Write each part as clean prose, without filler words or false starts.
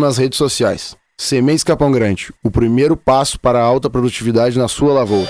nas redes sociais. Sementes Capão Grande, o primeiro passo para a alta produtividade na sua lavoura.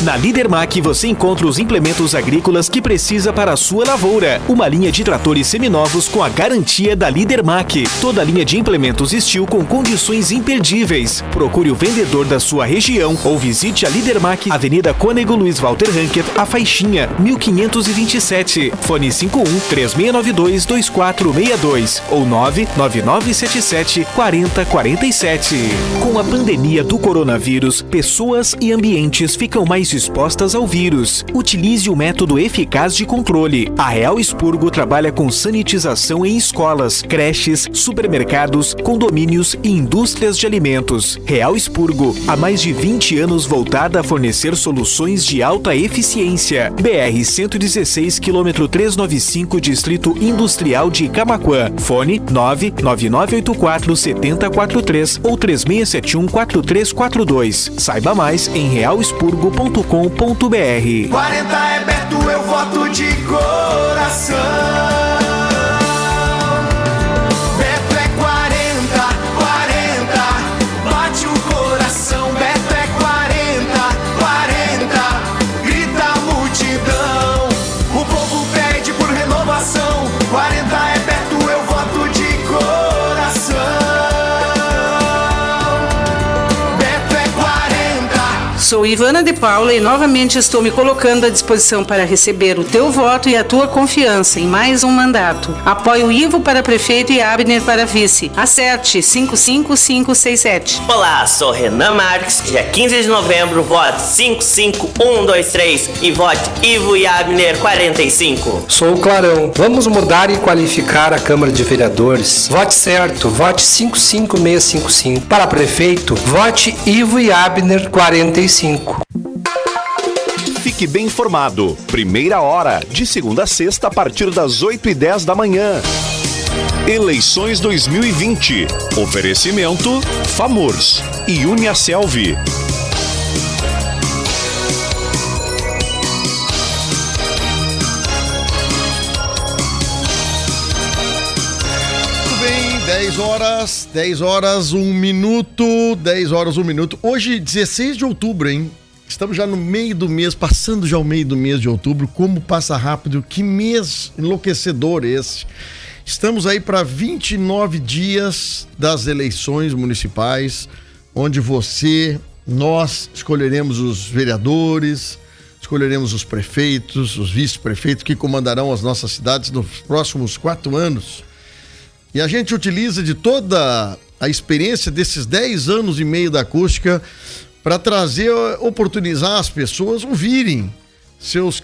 Na Lidermac você encontra os implementos agrícolas que precisa para a sua lavoura. Uma linha de tratores seminovos com a garantia da Lidermac. Toda a linha de implementos Steel com condições imperdíveis. Procure o vendedor da sua região ou visite a Lidermac, Avenida Cônego Luiz Walter Ranket, a Faixinha, 1527. Fone 51-3692-2462 ou 99977-4047. Com a pandemia do coronavírus, pessoas e ambientes ficam mais expostas ao vírus. Utilize o método eficaz de controle. A Real Expurgo trabalha com sanitização em escolas, creches, supermercados, condomínios e indústrias de alimentos. Real Expurgo, há mais de 20 anos voltada a fornecer soluções de alta eficiência. BR-116, quilômetro 395, Distrito Industrial de Camaquã. Fone 99984-7043 ou 3671-4342. Saiba mais em realexpurgo.com.br. 40 é Beto, eu voto de coração. Beto é 40, 40, bate o coração. Beto é 40, 40, grita a multidão. O povo pede por renovação. 40 é Beto, eu voto de coração. Beto é 40. Sou Ivana de Paula e novamente estou me colocando à disposição para receber o teu voto e a tua confiança em mais um mandato. Apoio Ivo para prefeito e Abner para vice. Acerte 55567. Olá, sou Renan Marques. Dia 15 de novembro, vote 55123 e vote Ivo e Abner 45. Sou o Clarão. Vamos mudar e qualificar a Câmara de Vereadores. Vote certo, vote 55655. Para prefeito, vote Ivo e Abner 45. Fique bem informado. Primeira hora, de segunda a sexta, a partir das 8h10 da manhã. Eleições 2020. Oferecimento FAMURS e Uniaselv. Muito bem, 10 horas, 1 minuto. Hoje, 16 de outubro, hein? Estamos já no meio do mês, passando já o meio do mês de outubro. Como passa rápido, que mês enlouquecedor esse. Estamos aí para 29 dias das eleições municipais, onde nós escolheremos os vereadores, escolheremos os prefeitos, os vice-prefeitos que comandarão as nossas cidades nos próximos 4 anos. E a gente utiliza de toda a experiência desses 10 anos e meio da acústica para oportunizar as pessoas ouvirem seus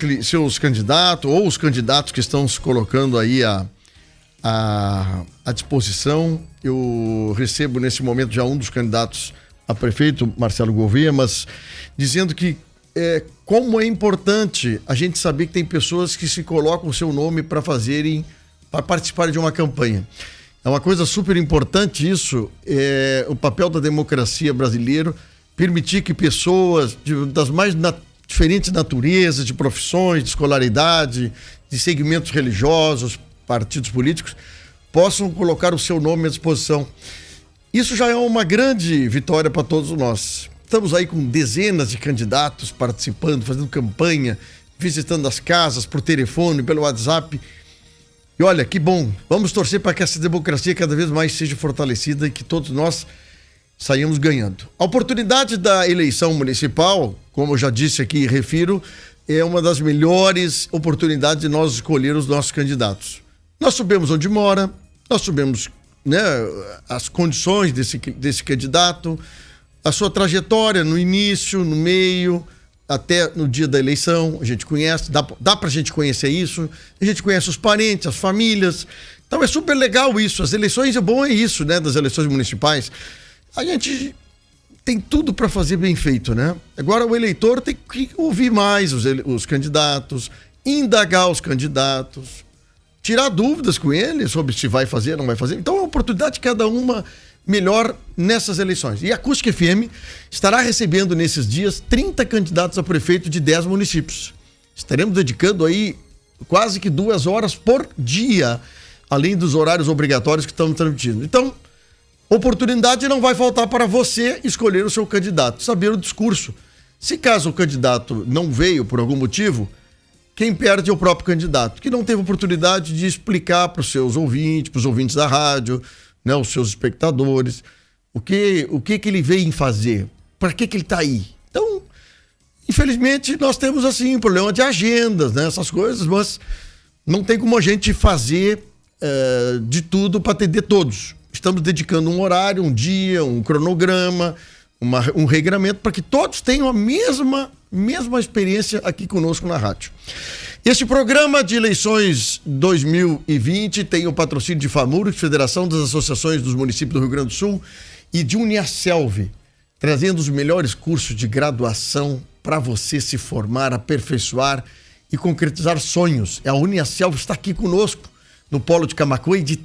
candidatos ou os candidatos que estão se colocando aí à disposição. Eu recebo nesse momento já um dos candidatos a prefeito, Marcelo Gouveia, mas dizendo que como é importante a gente saber que tem pessoas que se colocam o seu nome para participarem de uma campanha. É uma coisa super importante isso, o papel da democracia brasileira, permitir que pessoas das mais diferentes naturezas, de profissões, de escolaridade, de segmentos religiosos, partidos políticos, possam colocar o seu nome à disposição. Isso já é uma grande vitória para todos nós. Estamos aí com dezenas de candidatos participando, fazendo campanha, visitando as casas por telefone, pelo WhatsApp. E olha, que bom. Vamos torcer para que essa democracia cada vez mais seja fortalecida e que todos nós saímos ganhando. A oportunidade da eleição municipal, como eu já disse aqui e refiro, é uma das melhores oportunidades de nós escolher os nossos candidatos. Nós sabemos onde mora, nós sabemos, as condições desse candidato, a sua trajetória no início, no meio, até no dia da eleição, a gente conhece, dá pra gente conhecer isso, a gente conhece os parentes, as famílias. Então é super legal isso, as eleições é bom, isso, das eleições municipais. A gente tem tudo para fazer bem feito, Agora o eleitor tem que ouvir mais os candidatos, indagar os candidatos, tirar dúvidas com eles sobre se vai fazer ou não vai fazer. Então é uma oportunidade de cada uma melhor nessas eleições. E a Acústica FM estará recebendo nesses dias 30 candidatos a prefeito de 10 municípios. Estaremos dedicando aí quase que 2 horas por dia, além dos horários obrigatórios que estamos transmitindo. Então, Oportunidade não vai faltar para você escolher o seu candidato, saber o discurso. Se caso o candidato não veio por algum motivo, quem perde é o próprio candidato, que não teve oportunidade de explicar para os seus ouvintes, para os ouvintes da rádio, né, os seus espectadores, o que ele veio fazer, para que ele está aí. Então, infelizmente, nós temos assim um problema de agendas, né, essas coisas, mas não tem como a gente fazer de tudo para atender todos. Estamos dedicando um horário, um dia, um cronograma, um regramento para que todos tenham a mesma experiência aqui conosco na rádio. Este programa de eleições 2020 tem o patrocínio de FAMURS, Federação das Associações dos Municípios do Rio Grande do Sul, e de Uniaselv, trazendo os melhores cursos de graduação para você se formar, aperfeiçoar e concretizar sonhos. A Uniaselv está aqui conosco no polo de Camaquã e de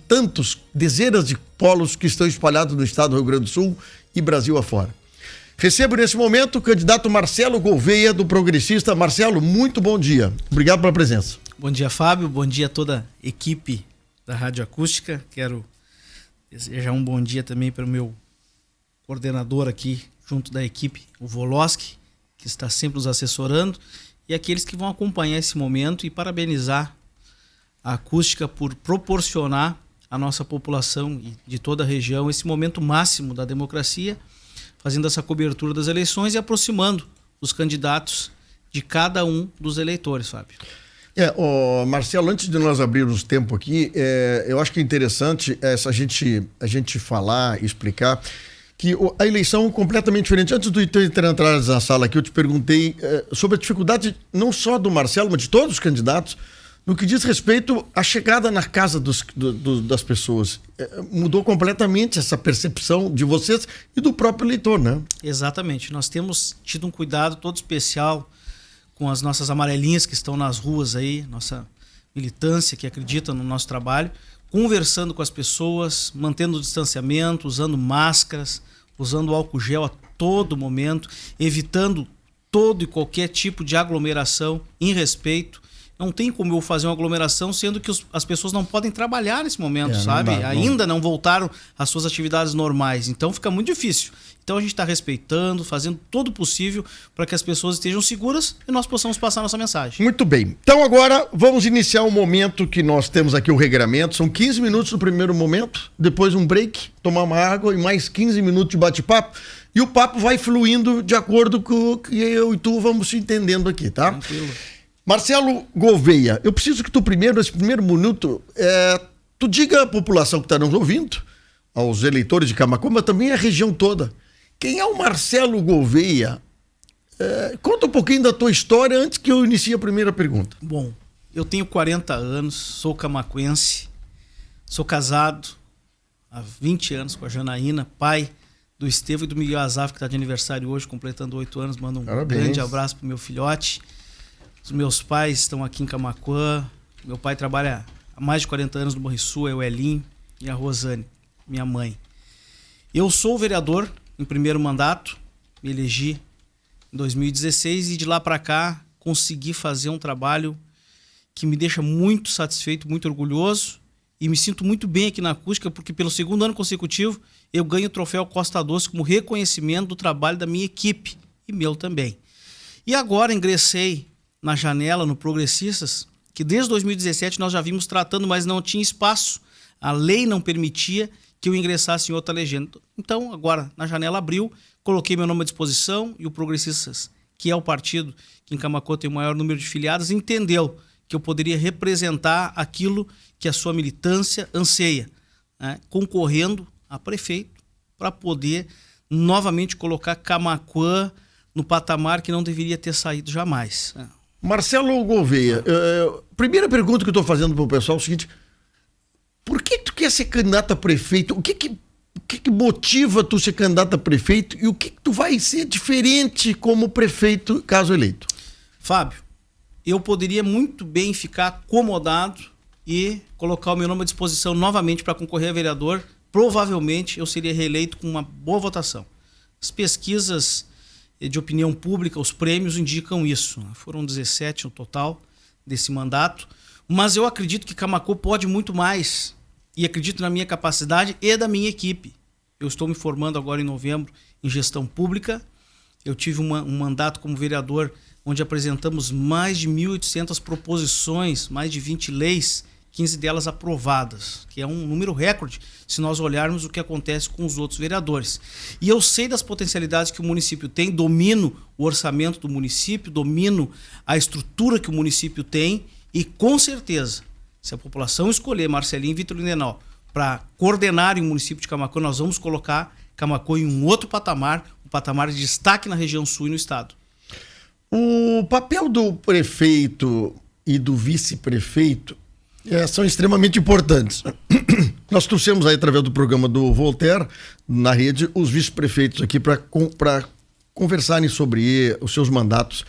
dezenas de polos que estão espalhados no estado do Rio Grande do Sul e Brasil afora. Recebo nesse momento o candidato Marcelo Gouveia, do Progressista. Marcelo, muito bom dia. Obrigado pela presença. Bom dia, Fábio. Bom dia a toda a equipe da Rádio Acústica. Quero desejar um bom dia também para o meu coordenador aqui, junto da equipe, o Voloski, que está sempre nos assessorando, e aqueles que vão acompanhar esse momento, e parabenizar a Acústica por proporcionar à nossa população e de toda a região esse momento máximo da democracia, fazendo essa cobertura das eleições e aproximando os candidatos de cada um dos eleitores, Fábio. Marcelo, antes de nós abrirmos tempo aqui, eu acho que é interessante a gente falar e explicar que a eleição é completamente diferente. Antes de tu entrar na sala aqui, eu te perguntei sobre a dificuldade não só do Marcelo, mas de todos os candidatos, no que diz respeito à chegada na casa das pessoas. Mudou completamente essa percepção de vocês e do próprio eleitor, né? Exatamente. Nós temos tido um cuidado todo especial com as nossas amarelinhas que estão nas ruas aí, nossa militância que acredita no nosso trabalho, conversando com as pessoas, mantendo o distanciamento, usando máscaras, usando álcool gel a todo momento, evitando todo e qualquer tipo de aglomeração em respeito. Não tem como eu fazer uma aglomeração, sendo que as pessoas não podem trabalhar nesse momento, sabe? Ainda não voltaram às suas atividades normais. Então fica muito difícil. Então a gente está respeitando, fazendo todo o possível para que as pessoas estejam seguras e nós possamos passar a nossa mensagem. Muito bem. Então agora vamos iniciar o momento que nós temos aqui, o regramento. São 15 minutos no primeiro momento, depois um break, tomar uma água e mais 15 minutos de bate-papo. E o papo vai fluindo de acordo com o que eu e tu vamos se entendendo aqui, tá? Tranquilo. Marcelo Gouveia, eu preciso que tu primeiro, nesse primeiro minuto, tu diga à população que está nos ouvindo, aos eleitores de Camaquã, mas também a região toda, quem é o Marcelo Gouveia? Conta um pouquinho da tua história antes que eu inicie a primeira pergunta. Bom, eu tenho 40 anos, sou camaquense, sou casado há 20 anos com a Janaína, pai do Estevão e do Miguel Azaf, que está de aniversário hoje, completando 8 anos. Mando um grande abraço pro meu filhote. Os meus pais estão aqui em Camaquã. Meu pai trabalha há mais de 40 anos no Morrissul, é o Elinho e a Rosane, minha mãe. Eu sou vereador em primeiro mandato, me elegi em 2016 e de lá para cá consegui fazer um trabalho que me deixa muito satisfeito, muito orgulhoso e me sinto muito bem aqui na Acústica, porque pelo segundo ano consecutivo eu ganho o troféu Costa Doce como reconhecimento do trabalho da minha equipe e meu também. E agora ingressei na janela, no Progressistas, que desde 2017 nós já vimos tratando, mas não tinha espaço. A lei não permitia que eu ingressasse em outra legenda. Então, agora, na janela abriu, coloquei meu nome à disposição e o Progressistas, que é o partido que em Camaquã tem o maior número de filiados, entendeu que eu poderia representar aquilo que a sua militância anseia, né? Concorrendo a prefeito para poder novamente colocar Camaquã no patamar que não deveria ter saído jamais. Marcelo Gouveia, primeira pergunta que eu estou fazendo para o pessoal é o seguinte: por que tu quer ser candidato a prefeito? O que motiva tu ser candidato a prefeito e o que tu vai ser diferente como prefeito caso eleito? Fábio, eu poderia muito bem ficar acomodado e colocar o meu nome à disposição novamente para concorrer a vereador. Provavelmente eu seria reeleito com uma boa votação. As pesquisas de opinião pública, os prêmios indicam isso. Foram 17 no total desse mandato, mas eu acredito que Camaquã pode muito mais e acredito na minha capacidade e da minha equipe. Eu estou me formando agora em novembro em gestão pública. Eu tive um mandato como vereador onde apresentamos mais de 1.800 proposições, mais de 20 leis, 15 delas aprovadas, que é um número recorde se nós olharmos o que acontece com os outros vereadores. E eu sei das potencialidades que o município tem, domino o orçamento do município, domino a estrutura que o município tem e, com certeza, se a população escolher Marcelinho e Vitor Lindenau para coordenarem o município de Camaquã, nós vamos colocar Camaquã em um outro patamar, um patamar de destaque na região sul e no estado. O papel do prefeito e do vice-prefeito são extremamente importantes. Nós trouxemos aí, através do programa do Voltaire, na rede, os vice-prefeitos aqui para conversarem sobre os seus mandatos.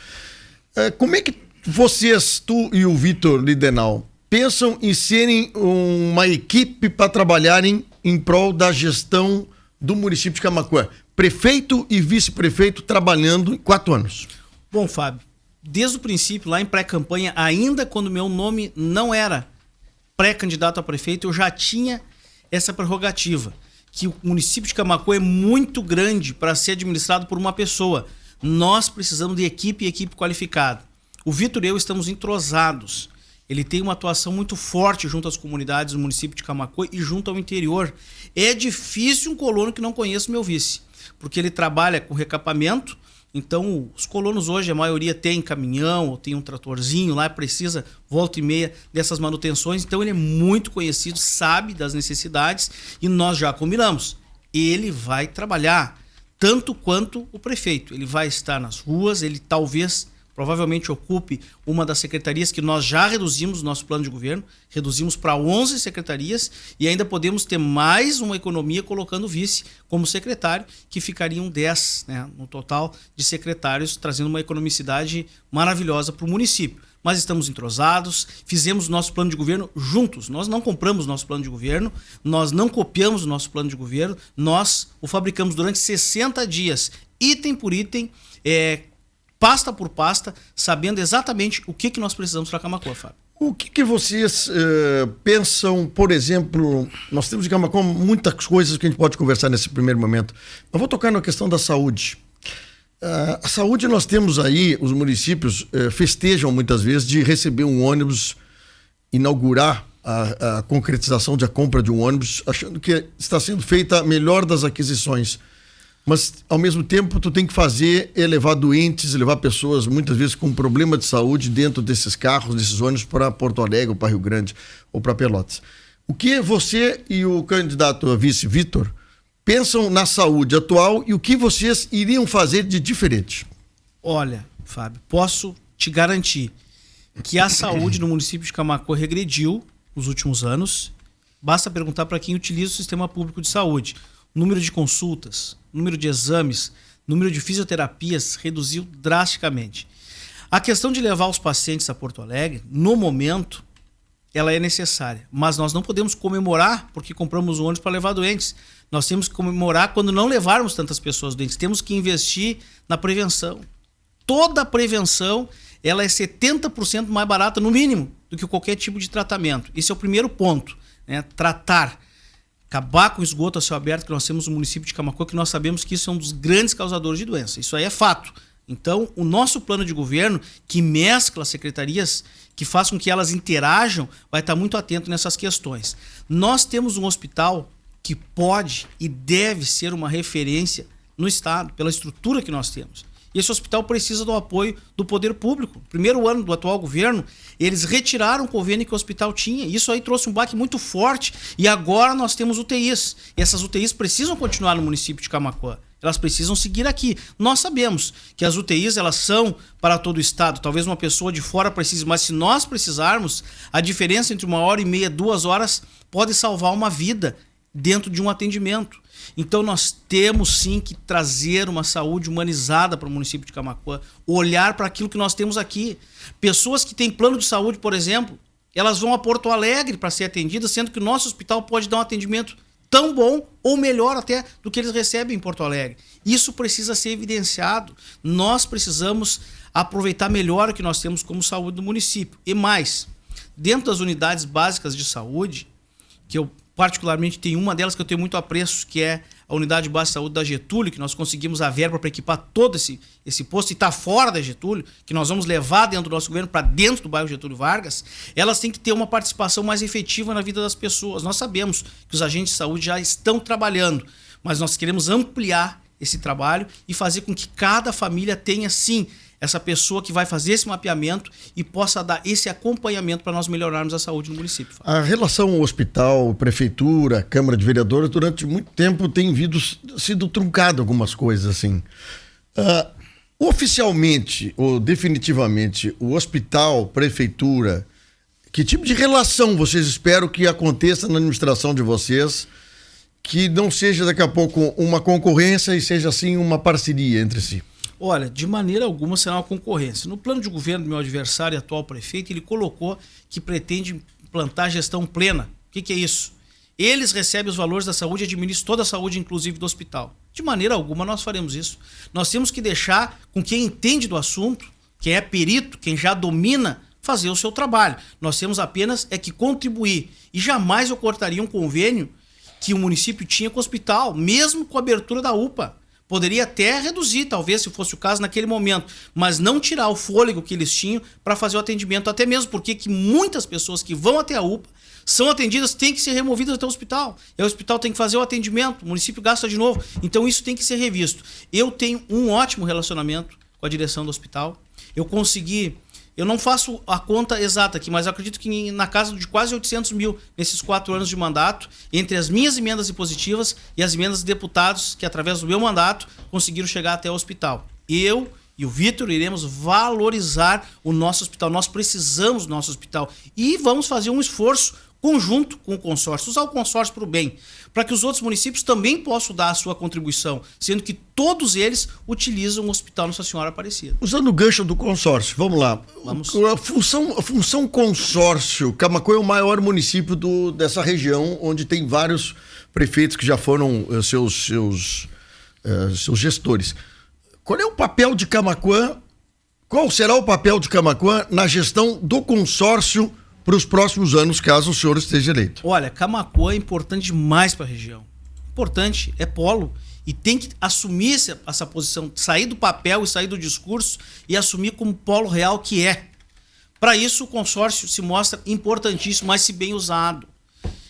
Como é que vocês, tu e o Vitor Lindenau, pensam em serem uma equipe para trabalharem em prol da gestão do município de Camaquã? Prefeito e vice-prefeito trabalhando em 4 anos. Bom, Fábio, desde o princípio, lá em pré-campanha, ainda quando meu nome não era pré-candidato a prefeito, eu já tinha essa prerrogativa, que o município de Camaquã é muito grande para ser administrado por uma pessoa. Nós precisamos de equipe e equipe qualificada. O Vitor e eu estamos entrosados. Ele tem uma atuação muito forte junto às comunidades do município de Camaquã e junto ao interior. É difícil um colono que não conheça o meu vice, porque ele trabalha com recapamento. Então, os colonos hoje, a maioria tem caminhão, ou tem um tratorzinho lá, precisa, volta e meia, dessas manutenções. Então, ele é muito conhecido, sabe das necessidades e nós já combinamos. Ele vai trabalhar tanto quanto o prefeito. Ele vai estar nas ruas, ele provavelmente ocupe uma das secretarias que nós já reduzimos no nosso plano de governo, reduzimos para 11 secretarias e ainda podemos ter mais uma economia colocando o vice como secretário, que ficariam 10, né, no total de secretários, trazendo uma economicidade maravilhosa para o município. Mas estamos entrosados, fizemos nosso plano de governo juntos, nós não compramos nosso plano de governo, nós não copiamos o nosso plano de governo, nós o fabricamos durante 60 dias, item por item, pasta por pasta, sabendo exatamente o que nós precisamos para Camaquã, Fábio. O que vocês pensam, por exemplo, nós temos em Camaquã muitas coisas que a gente pode conversar nesse primeiro momento. Eu vou tocar na questão da saúde. A saúde, nós temos aí, os municípios festejam muitas vezes de receber um ônibus, inaugurar a concretização da compra de um ônibus, achando que está sendo feita a melhor das aquisições. Mas, ao mesmo tempo, tu tem que levar doentes, levar pessoas, muitas vezes, com problema de saúde dentro desses carros, desses ônibus, para Porto Alegre, ou para Rio Grande, ou para Pelotas. O que você e o candidato a vice, Vitor, pensam na saúde atual e o que vocês iriam fazer de diferente? Olha, Fábio, posso te garantir que a saúde no município de Camaquã regrediu nos últimos anos. Basta perguntar para quem utiliza o sistema público de saúde. Número de consultas, número de exames, número de fisioterapias reduziu drasticamente. A questão de levar os pacientes a Porto Alegre, no momento, ela é necessária. Mas nós não podemos comemorar porque compramos um ônibus para levar doentes. Nós temos que comemorar quando não levarmos tantas pessoas doentes. Temos que investir na prevenção. Toda a prevenção, ela é 70% mais barata, no mínimo, do que qualquer tipo de tratamento. Esse é o primeiro ponto, né? Tratar. Acabar com o esgoto a céu aberto que nós temos no município de Camaquã, que nós sabemos que isso é um dos grandes causadores de doença. Isso aí é fato. Então, o nosso plano de governo, que mescla as secretarias, que faz com que elas interajam, vai estar muito atento nessas questões. Nós temos um hospital que pode e deve ser uma referência no estado, pela estrutura que nós temos. E esse hospital precisa do apoio do poder público. No primeiro ano do atual governo, eles retiraram o convênio que o hospital tinha. Isso aí trouxe um baque muito forte. E agora nós temos UTIs. E essas UTIs precisam continuar no município de Camaquã. Elas precisam seguir aqui. Nós sabemos que as UTIs, elas são para todo o estado. Talvez uma pessoa de fora precise, mas se nós precisarmos, a diferença entre 1h30 e 2 horas pode salvar uma vida dentro de um atendimento. Então nós temos sim que trazer uma saúde humanizada para o município de Camaquã, olhar para aquilo que nós temos aqui. Pessoas que têm plano de saúde, por exemplo, elas vão a Porto Alegre para ser atendidas, sendo que o nosso hospital pode dar um atendimento tão bom ou melhor até do que eles recebem em Porto Alegre. Isso precisa ser evidenciado. Nós precisamos aproveitar melhor o que nós temos como saúde do município. E mais, dentro das unidades básicas de saúde, que eu particularmente tenho uma delas que eu tenho muito apreço, que é a unidade básica de saúde da Getúlio, que nós conseguimos a verba para equipar todo esse posto e está fora da Getúlio, que nós vamos levar dentro do nosso governo para dentro do bairro Getúlio Vargas, elas têm que ter uma participação mais efetiva na vida das pessoas. Nós sabemos que os agentes de saúde já estão trabalhando, mas nós queremos ampliar esse trabalho e fazer com que cada família tenha, sim, essa pessoa que vai fazer esse mapeamento e possa dar esse acompanhamento para nós melhorarmos a saúde no município. A relação hospital, prefeitura, Câmara de Vereadores, durante muito tempo tem sido truncado algumas coisas assim. Oficialmente ou definitivamente, o hospital, prefeitura, que tipo de relação vocês esperam que aconteça na administração de vocês, que não seja daqui a pouco uma concorrência e seja assim uma parceria entre si? Olha, de maneira alguma será uma concorrência. No plano de governo do meu adversário e atual prefeito, ele colocou que pretende implantar gestão plena. O que é isso? Eles recebem os valores da saúde e administram toda a saúde, inclusive do hospital. De maneira alguma nós faremos isso. Nós temos que deixar com quem entende do assunto, quem é perito, quem já domina, fazer o seu trabalho. Nós temos apenas que contribuir. E jamais eu cortaria um convênio que o município tinha com o hospital, mesmo com a abertura da UPA. Poderia até reduzir, talvez, se fosse o caso naquele momento, mas não tirar o fôlego que eles tinham para fazer o atendimento, até mesmo porque que muitas pessoas que vão até a UPA são atendidas, têm que ser removidas até o hospital. E o hospital tem que fazer o atendimento, o município gasta de novo. Então isso tem que ser revisto. Eu tenho um ótimo relacionamento com a direção do hospital. Eu não faço a conta exata aqui, mas acredito que na casa de quase 800 mil nesses 4 anos de mandato, entre as minhas emendas impositivas e as emendas de deputados que, através do meu mandato, conseguiram chegar até o hospital. Eu e o Vitor iremos valorizar o nosso hospital. Nós precisamos do nosso hospital e vamos fazer um esforço conjunto com o consórcio, usar o consórcio para o bem, para que os outros municípios também possam dar a sua contribuição, sendo que todos eles utilizam o Hospital Nossa Senhora Aparecida. Usando o gancho do consórcio, vamos lá. A função consórcio, Camaquã é o maior município dessa região, onde tem vários prefeitos que já foram seus gestores. Qual é o papel de Camaquã? Qual será o papel de Camaquã na gestão do consórcio para os próximos anos, caso o senhor esteja eleito? Olha, Camaquã é importante demais para a região. Importante, é polo. E tem que assumir essa posição, sair do papel e sair do discurso e assumir como polo real que é. Para isso, o consórcio se mostra importantíssimo, mas se bem usado.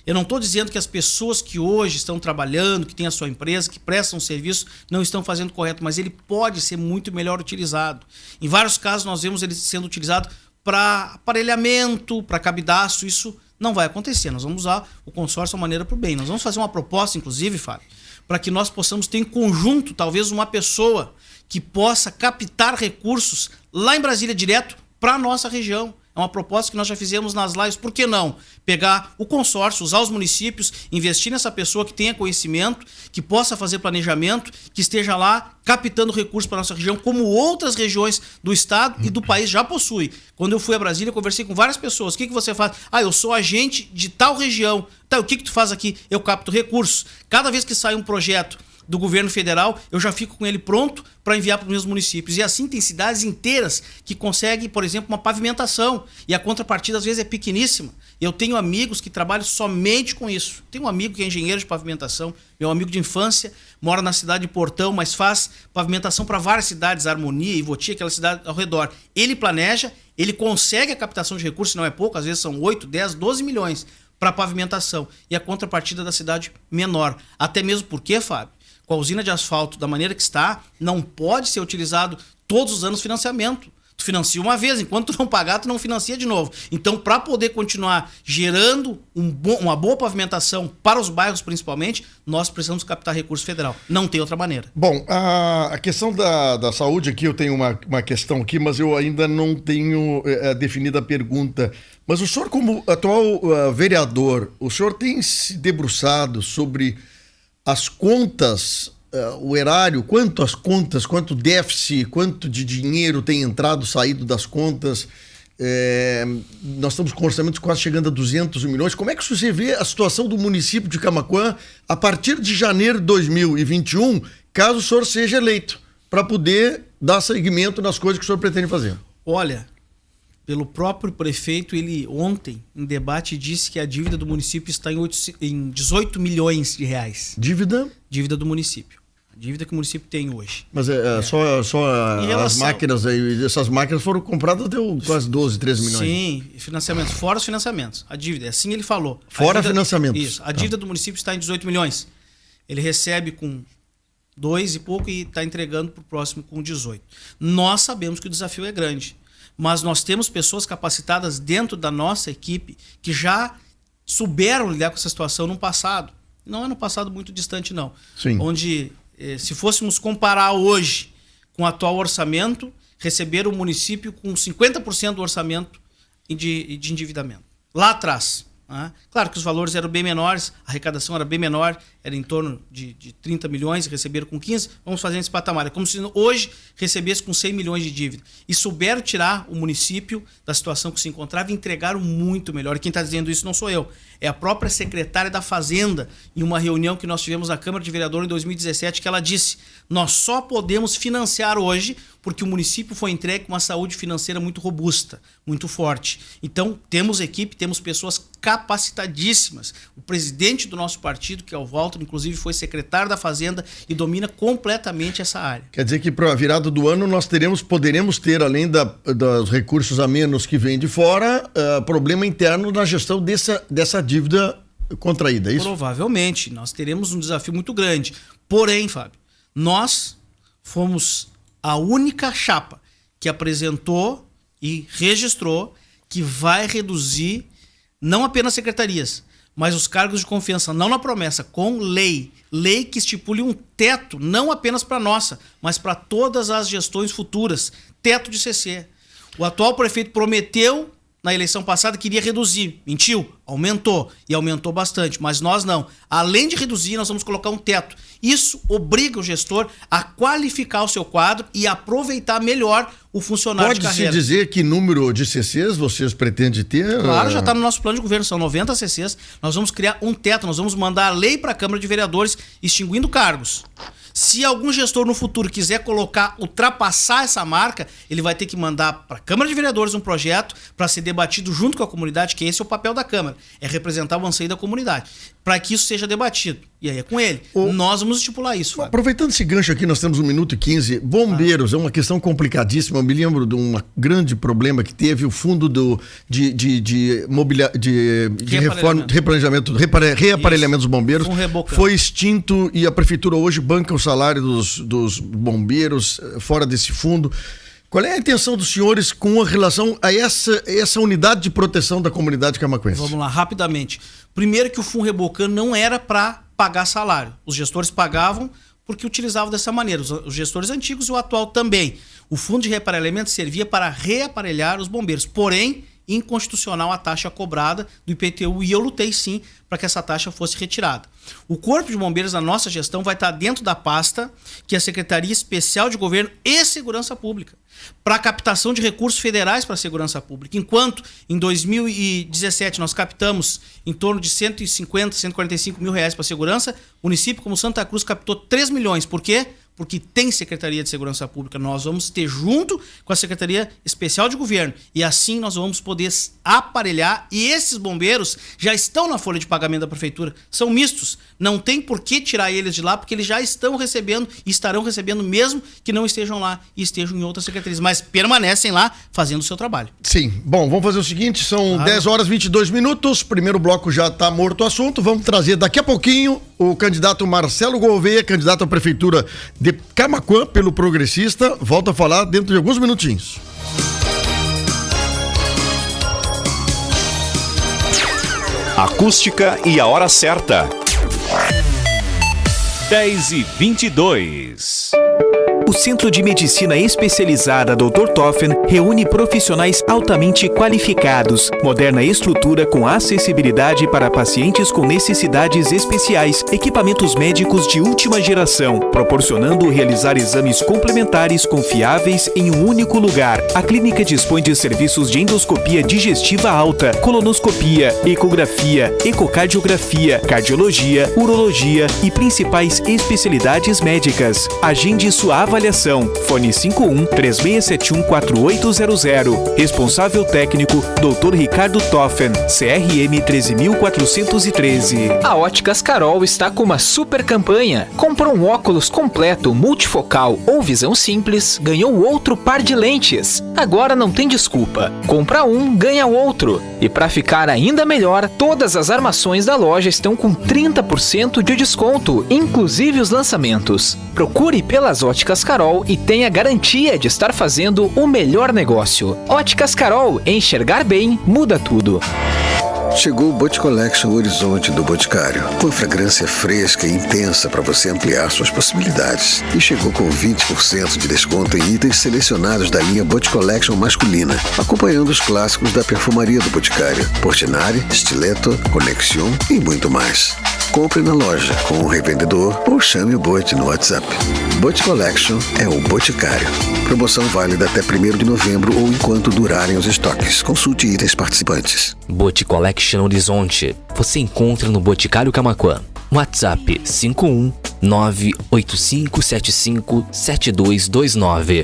Eu não estou dizendo que as pessoas que hoje estão trabalhando, que têm a sua empresa, que prestam serviço, não estão fazendo correto, mas ele pode ser muito melhor utilizado. Em vários casos, nós vemos ele sendo utilizado para aparelhamento, para cabidaço. Isso não vai acontecer. Nós vamos usar o consórcio de maneira para o bem. Nós vamos fazer uma proposta, inclusive, Fábio, para que nós possamos ter em conjunto, talvez, uma pessoa que possa captar recursos lá em Brasília direto para a nossa região. É uma proposta que nós já fizemos nas lives. Por que não? Pegar o consórcio, usar os municípios, investir nessa pessoa que tenha conhecimento, que possa fazer planejamento, que esteja lá captando recursos para a nossa região, como outras regiões do estado e do país já possuem. Quando eu fui a Brasília, conversei com várias pessoas. O que você faz? Eu sou agente de tal região. Tá, o que tu faz aqui? Eu capto recursos. Cada vez que sai um projeto do governo federal, eu já fico com ele pronto para enviar para os meus municípios. E assim tem cidades inteiras que conseguem, por exemplo, uma pavimentação. E a contrapartida, às vezes, é pequeníssima. Eu tenho amigos que trabalham somente com isso. Tenho um amigo que é engenheiro de pavimentação, meu amigo de infância, mora na cidade de Portão, mas faz pavimentação para várias cidades, Harmonia, Ivoti, aquela cidade ao redor. Ele planeja, ele consegue a captação de recursos, não é pouco, às vezes são 8, 10, 12 milhões para pavimentação. E a contrapartida da cidade menor. Até mesmo porque, Fábio, com a usina de asfalto da maneira que está, não pode ser utilizado todos os anos financiamento. Tu financia uma vez, enquanto tu não pagar, tu não financia de novo. Então, para poder continuar gerando uma boa pavimentação para os bairros, principalmente, nós precisamos captar recurso federal. Não tem outra maneira. Bom, a questão da saúde aqui, eu tenho uma questão aqui, mas eu ainda não tenho definida a pergunta. Mas o senhor, como atual vereador, o senhor tem se debruçado sobre as contas, o erário, quanto déficit, quanto de dinheiro tem entrado, saído das contas? Nós estamos com orçamentos quase chegando a 200 milhões. Como é que você vê a situação do município de Camaquã a partir de janeiro de 2021, caso o senhor seja eleito, para poder dar seguimento nas coisas que o senhor pretende fazer? Olha, pelo próprio prefeito, ele ontem, em debate, disse que a dívida do município está em 18 milhões de reais. Dívida? Dívida do município. A dívida que o município tem hoje. Mas só as máquinas aí, essas máquinas foram compradas, deu quase 12, 13 milhões. Sim, financiamentos, fora os financiamentos. A dívida, assim ele falou. Fora financiamentos. Isso, a dívida do município está em 18 milhões. Ele recebe com 2 e pouco e está entregando para o próximo com 18. Nós sabemos que o desafio é grande, mas nós temos pessoas capacitadas dentro da nossa equipe que já souberam lidar com essa situação no passado. Não é no passado muito distante, não. Sim. Onde, se fôssemos comparar hoje com o atual orçamento, receber o município com 50% do orçamento de endividamento. Lá atrás. Claro que os valores eram bem menores, a arrecadação era bem menor, era em torno de 30 milhões e receberam com 15, vamos fazer esse patamar. É como se hoje recebesse com 100 milhões de dívida. E souberam tirar o município da situação que se encontrava e entregaram muito melhor. E quem está dizendo isso não sou eu, é a própria secretária da Fazenda, em uma reunião que nós tivemos na Câmara de Vereadores em 2017, que ela disse: nós só podemos financiar hoje porque o município foi entregue com uma saúde financeira muito robusta, muito forte. Então, temos equipe, temos pessoas capacitadíssimas. O presidente do nosso partido, que é o Walter, inclusive foi secretário da Fazenda e domina completamente essa área. Quer dizer que para a virada do ano nós poderemos ter, além dos recursos a menos que vêm de fora, problema interno na gestão dessa dívida contraída, é isso? Provavelmente. Nós teremos um desafio muito grande. Porém, Fábio, nós fomos a única chapa que apresentou e registrou que vai reduzir não apenas secretarias, mas os cargos de confiança, não na promessa, com lei. Lei que estipule um teto, não apenas para nossa, mas para todas as gestões futuras. Teto de CC. O atual prefeito prometeu na eleição passada que iria reduzir. Mentiu? Aumentou. E aumentou bastante. Mas nós não. Além de reduzir, nós vamos colocar um teto. Isso obriga o gestor a qualificar o seu quadro e aproveitar melhor o funcionário de carreira. Pode-se dizer que número de CCs vocês pretendem ter? Claro, já está no nosso plano de governo. São 90 CCs. Nós vamos criar um teto. Nós vamos mandar a lei para a Câmara de Vereadores extinguindo cargos. Se algum gestor no futuro quiser ultrapassar essa marca, ele vai ter que mandar para a Câmara de Vereadores um projeto para ser debatido junto com a comunidade, que esse é o papel da Câmara, é representar o anseio da comunidade, para que isso seja debatido. E aí é com ele. Nós vamos estipular isso, Fábio. Aproveitando esse gancho aqui, nós temos 1 minuto e 15. Bombeiros, é uma questão complicadíssima. Eu me lembro de um grande problema que teve o fundo de reaparelhamento dos bombeiros. Foi extinto e a prefeitura hoje banca o salário dos bombeiros fora desse fundo. Qual é a intenção dos senhores com relação a essa unidade de proteção da comunidade camaquense? Vamos lá, rapidamente. Primeiro que o Fundo Rebocan não era para pagar salário. Os gestores pagavam porque utilizavam dessa maneira. Os gestores antigos e o atual também. O fundo de reaparelhamento servia para reaparelhar os bombeiros. Porém, inconstitucional a taxa cobrada do IPTU e eu lutei sim para que essa taxa fosse retirada. O Corpo de Bombeiros da nossa gestão vai estar dentro da pasta que é a Secretaria Especial de Governo e Segurança Pública, para a captação de recursos federais para a segurança pública. Enquanto em 2017 nós captamos em torno de 150, 145 mil reais para a segurança, o município como Santa Cruz captou 3 milhões. Por quê? Porque tem Secretaria de Segurança Pública. Nós vamos ter junto com a Secretaria Especial de Governo. E assim nós vamos poder aparelhar. E esses bombeiros já estão na folha de pagamento da prefeitura. São mistos. Não tem por que tirar eles de lá, porque eles já estão recebendo e estarão recebendo, mesmo que não estejam lá e estejam em outras secretarias. Mas permanecem lá fazendo o seu trabalho. Sim. Bom, vamos fazer o seguinte. São 10 horas e 22 minutos. Primeiro bloco já está morto o assunto. Vamos trazer daqui a pouquinho o candidato Marcelo Gouveia, candidato à prefeitura de Camaquã pelo Progressista. Volto a falar dentro de alguns minutinhos. Acústica e a hora certa. 10h22. O Centro de Medicina Especializada Dr. Toffen reúne profissionais altamente qualificados, moderna estrutura com acessibilidade para pacientes com necessidades especiais, equipamentos médicos de última geração, proporcionando realizar exames complementares confiáveis em um único lugar. A clínica dispõe de serviços de endoscopia digestiva alta, colonoscopia, ecografia, ecocardiografia, cardiologia, urologia e principais especialidades médicas. Agende sua avaliação avaliação. Fone 51-3671-4800. Responsável técnico, Dr. Ricardo Toffen, CRM 13413. A Óticas Carol está com uma super campanha. Comprou um óculos completo, multifocal ou visão simples, ganhou outro par de lentes. Agora não tem desculpa. Compra um, ganha outro. E para ficar ainda melhor, todas as armações da loja estão com 30% de desconto, inclusive os lançamentos. Procure pelas Óticas Carol e tenha garantia de estar fazendo o melhor negócio. Óticas Carol, enxergar bem muda tudo. Chegou o Bot Collection Horizonte do Boticário, com fragrância fresca e intensa para você ampliar suas possibilidades. E chegou com 20% de desconto em itens selecionados da linha Bot Collection masculina, acompanhando os clássicos da perfumaria do Boticário, Portinari, Stiletto, Connexion e muito mais. Compre na loja com um revendedor ou chame o Bot no WhatsApp. Bot Collection é o Boticário. Promoção válida até 1º de novembro ou enquanto durarem os estoques. Consulte itens participantes. Bot Collection Horizonte. Você encontra no Boticário Camaquã. WhatsApp 51985757229.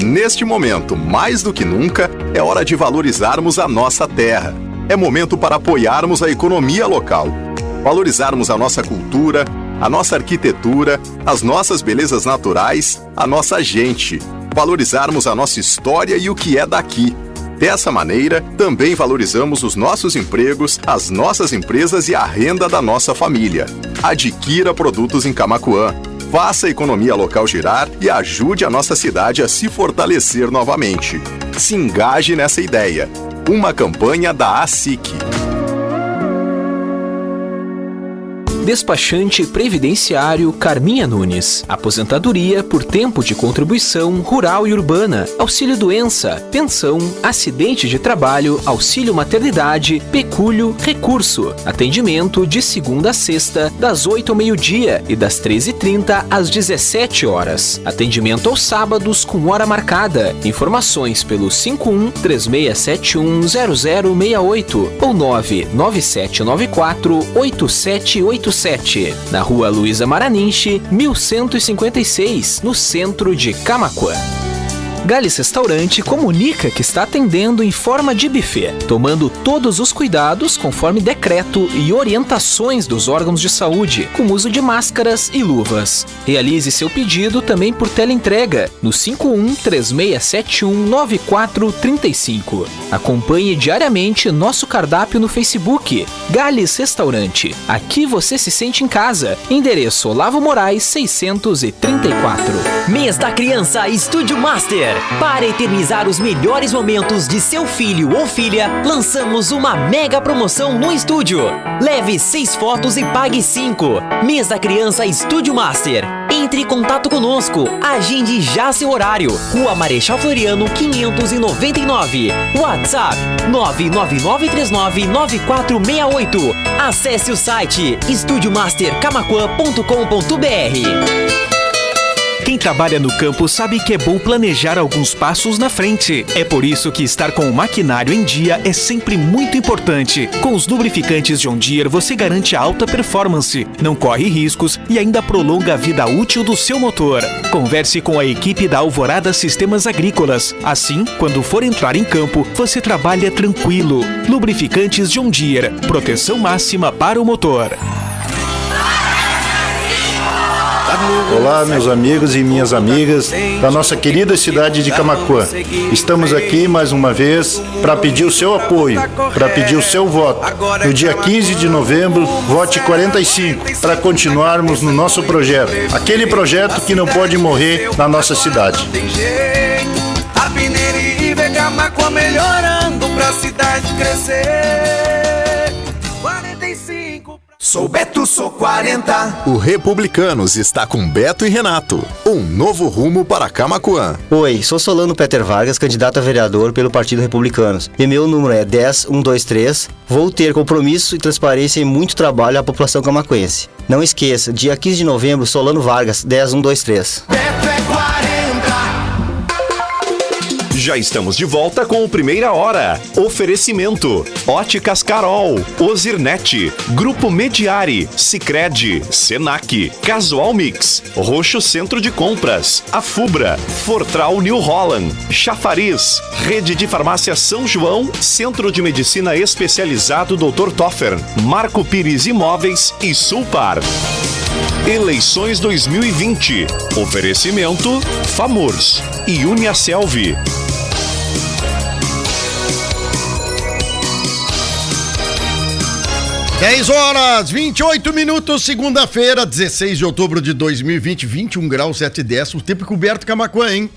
Neste momento, mais do que nunca, é hora de valorizarmos a nossa terra. É momento para apoiarmos a economia local, valorizarmos a nossa cultura, a nossa arquitetura, as nossas belezas naturais, a nossa gente, valorizarmos a nossa história e o que é daqui. Dessa maneira, também valorizamos os nossos empregos, as nossas empresas e a renda da nossa família. Adquira produtos em Camaquã. Faça a economia local girar e ajude a nossa cidade a se fortalecer novamente. Se engaje nessa ideia. Uma campanha da ASIC. Despachante Previdenciário Carminha Nunes. Aposentadoria por tempo de contribuição rural e urbana, auxílio-doença, pensão, acidente de trabalho, auxílio-maternidade, pecúlio, recurso. Atendimento de segunda a sexta, das 8 ao meio-dia e das 13h30 às 17 horas. Atendimento aos sábados com hora marcada. Informações pelo 51-3671-0068 ou 99794-8787. Na Rua Luísa Maraninche, 1156, no centro de Camaquã. Gallis Restaurante comunica que está atendendo em forma de buffet, tomando todos os cuidados conforme decreto e orientações dos órgãos de saúde, com uso de máscaras e luvas. Realize seu pedido também por teleentrega no 51-3671-9435. Acompanhe diariamente nosso cardápio no Facebook, Gallis Restaurante. Aqui você se sente em casa. Endereço Olavo Moraes 634. Mês da Criança Estúdio Master. Para eternizar os melhores momentos de seu filho ou filha, lançamos uma mega promoção no estúdio. Leve 6 fotos e pague 5. Mês da Criança Estúdio Master. Entre em contato conosco. Agende já seu horário. Rua Marechal Floriano 599. WhatsApp 999399468. Acesse o site estudiomastercamaquã.com.br. Quem trabalha no campo sabe que é bom planejar alguns passos na frente. É por isso que estar com o maquinário em dia é sempre muito importante. Com os lubrificantes John Deere você garante alta performance, não corre riscos e ainda prolonga a vida útil do seu motor. Converse com a equipe da Alvorada Sistemas Agrícolas. Assim, quando for entrar em campo, você trabalha tranquilo. Lubrificantes John Deere, proteção máxima para o motor. Olá, meus amigos e minhas amigas da nossa querida cidade de Camaquã. Estamos aqui mais uma vez para pedir o seu apoio, para pedir o seu voto. No dia 15 de novembro, vote 45 para continuarmos no nosso projeto. Aquele projeto que não pode morrer na nossa cidade. A Peneira e Camaquã melhorando pra cidade crescer. 45. Sou Beto, sou 40. O Republicanos está com Beto e Renato. Um novo rumo para Camaquã. Oi, sou Solano Peter Vargas, candidato a vereador pelo Partido Republicanos. E meu número é 10123. Vou ter compromisso e transparência e muito trabalho à população camaquense. Não esqueça, dia 15 de novembro, Solano Vargas, 10123. Beto é 40. Já estamos de volta com o Primeira Hora. Oferecimento: Óticas Carol, Ozirnet, Grupo Mediari, Sicredi, Senac, Casual Mix, Roxo Centro de Compras, Afubra, Fortral New Holland, Chafariz, Rede de Farmácia São João, Centro de Medicina Especializado Dr. Toffer, Marco Pires Imóveis e Sulpar. Eleições 2020. Oferecimento: FAMURS e Uniaselv. Dez horas, 28 minutos, segunda-feira, 16 de outubro de 2020, 21 graus, 7 décimos, tempo coberto Camaquã, hein?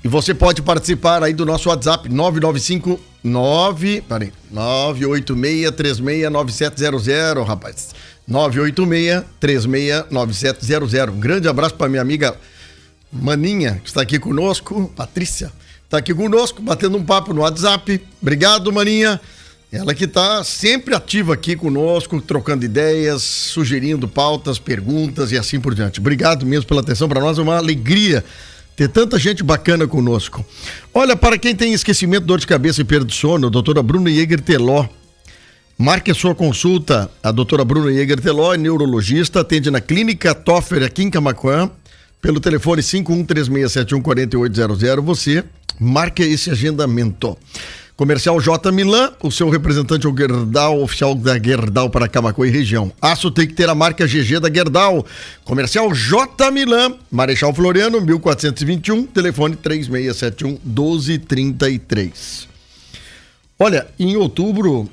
E você pode participar aí do nosso WhatsApp, 986-369700, rapaz. 986-369700. Um grande abraço para minha amiga Maninha, que está aqui conosco, Patrícia, está aqui conosco, batendo um papo no WhatsApp. Obrigado, Maninha. Ela que está sempre ativa aqui conosco, trocando ideias, sugerindo pautas, perguntas e assim por diante. Obrigado mesmo pela atenção, para nós é uma alegria ter tanta gente bacana conosco. Olha, para quem tem esquecimento, dor de cabeça e perda de sono, a doutora Bruna Jäger Teló. Marque a sua consulta. A doutora Bruna Jäger Teló é neurologista, atende na Clínica Toffer aqui em Camaquã, pelo telefone 5136714800. Você marque esse agendamento. Comercial J Milan, o seu representante é o Gerdau, oficial da Gerdau para Camaquã e região. Aço tem que ter a marca GG da Gerdau. Comercial J Milan, Marechal Floriano, 1421, telefone 3671-1233. Olha, em outubro,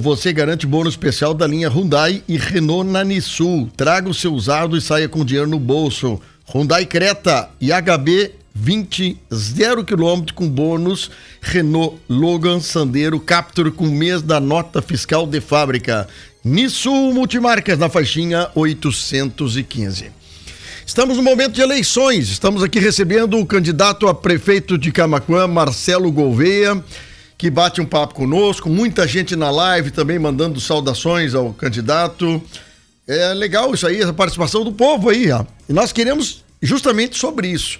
você garante bônus especial da linha Hyundai e Renault na Nissul. Traga o seu usado e saia com dinheiro no bolso. Hyundai Creta e HB 20, 0 km com bônus. Renault Logan Sandero Captur com mês da nota fiscal de fábrica. Nissul Multimarcas na faixinha 815. Estamos no momento de eleições. Estamos aqui recebendo o candidato a prefeito de Camaquã, Marcelo Gouveia, que bate um papo conosco. Muita gente na live também mandando saudações ao candidato. É legal isso aí, essa participação do povo aí, ó. E nós queremos justamente sobre isso.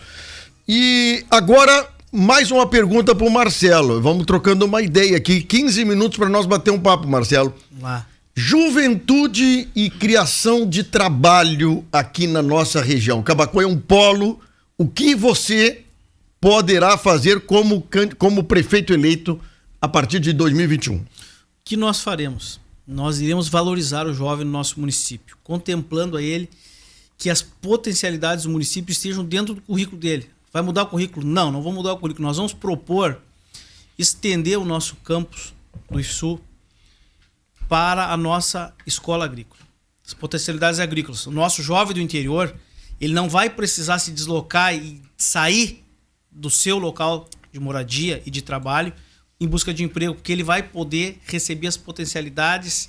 E agora, mais uma pergunta para o Marcelo. Vamos trocando uma ideia aqui. 15 minutos para nós bater um papo, Marcelo. Vamos lá. Juventude e criação de trabalho aqui na nossa região. Camaquã é um polo. O que você poderá fazer como prefeito eleito a partir de 2021? O que nós faremos? Nós iremos valorizar o jovem no nosso município, contemplando a ele que as potencialidades do município estejam dentro do currículo dele. Vai mudar o currículo? Não, não vamos mudar o currículo. Nós vamos propor estender o nosso campus do Sul para a nossa escola agrícola. As potencialidades agrícolas. O nosso jovem do interior, ele não vai precisar se deslocar e sair do seu local de moradia e de trabalho em busca de emprego, porque ele vai poder receber as potencialidades